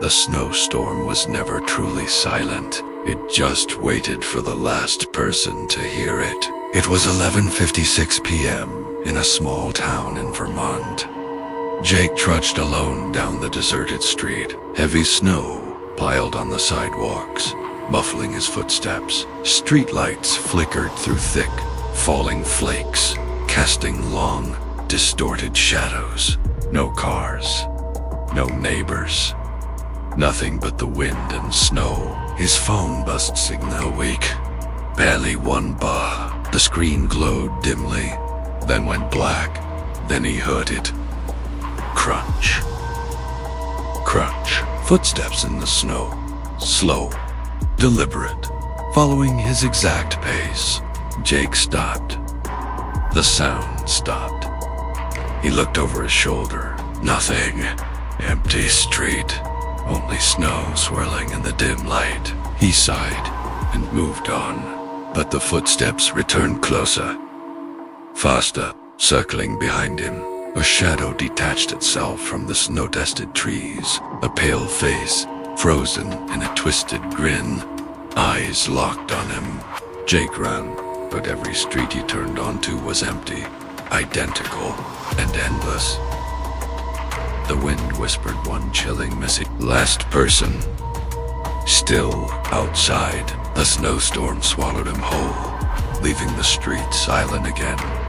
The snowstorm was never truly silent. It just waited for the last person to hear it. It was 11:56 p.m. in a small town in Vermont. Jake trudged alone down the deserted street. Heavy snow piled on the sidewalks, muffling his footsteps. Streetlights flickered through thick, falling flakes, casting long, distorted shadows. No cars, no neighbors, nothing but the wind and snow. His phone bust signal weak. Barely one bar. The screen glowed dimly, then went black. Then he heard it. Crunch. Crunch. Footsteps in the snow. Slow. Deliberate. Following his exact pace. Jake stopped. The sound stopped. He looked over his shoulder. Nothing. Empty street. Only snow swirling in the dim light. He sighed and moved on, but the footsteps returned closer. Faster, circling behind him. A shadow detached itself from the snow-dusted trees. A pale face, frozen in a twisted grin. Eyes locked on him. Jake ran, but every street he turned onto was empty, identical, and endless. The wind whispered one chilling message. Last person. Still outside, a snowstorm swallowed him whole, leaving the street silent again.